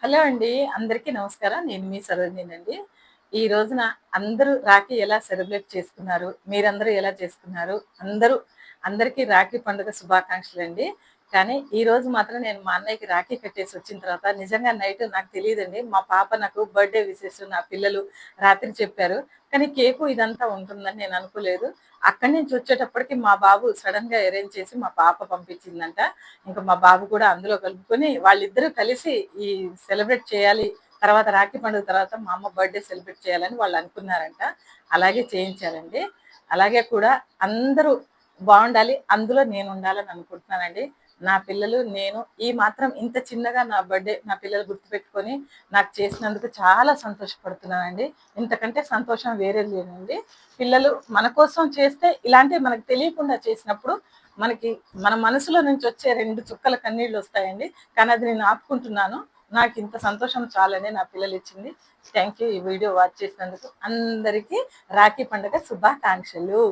Hello అండి. అందరికీ నమస్కారం. నేను మీ సరోజినినండి. ఈ రోజున అందరూ రాఖీ ఎలా సెలబ్రేట్ చేసుకున్నారు? మీరందరూ ఎలా చేసుకున్నారు? అందరికీ రాఖీ పండుగ శుభాకాంక్షలండి. కానీ ఈరోజు మాత్రం నేను మా అన్నయ్యకి రాఖీ కట్టేసి వచ్చిన తర్వాత నిజంగా నైట్ నాకు తెలీదండి. మా పాప నాకు బర్త్‌డే విషెస్ నా పిల్లలు రాత్రి చెప్పారు. కానీ కేకు ఇదంతా ఉంటుందని నేను అనుకోలేదు. అక్కడి నుంచి వచ్చేటప్పటికి మా బాబు సడెన్‌గా అరేంజ్ చేసి మా పాప పంపించిందంట. ఇంకా మా బాబు కూడా అందులో కలుపుకొని వాళ్ళిద్దరూ కలిసి ఈ సెలబ్రేట్ చేయాలి. తర్వాత రాఖీ పండుగ తర్వాత మా అమ్మ బర్త్‌డే సెలబ్రేట్ చేయాలని వాళ్ళు అనుకున్నారంట. అలాగే చేయించారండి. అలాగే కూడా అందరూ బావుండాలి. అందులో నేను ఉండాలని అనుకుంటున్నానండి. నా పిల్లలు, నేను ఈ మాత్రం ఇంత చిన్నగా నా బర్త్‌డే నా పిల్లలు గుర్తుపెట్టుకొని నాకు చేసినందుకు చాలా సంతోషపడుతున్నానండి. ఇంతకంటే సంతోషం వేరేది లేదండి. పిల్లలు మన కోసం చేస్తే ఇలాంటివి మనకు తెలియకుండా చేసినప్పుడు మనకి మన మనసులో నుంచి వచ్చే 2 చుక్కల కన్నీళ్ళు వస్తాయండి. కానీ అది నేను ఆపుకుంటున్నాను. నాకు ఇంత సంతోషం చాలండి నా పిల్లలు ఇచ్చింది. Thank you. ఈ వీడియో వాచ్ చేసినందుకు అందరికీ రాఖీ పండుగ శుభాకాంక్షలు.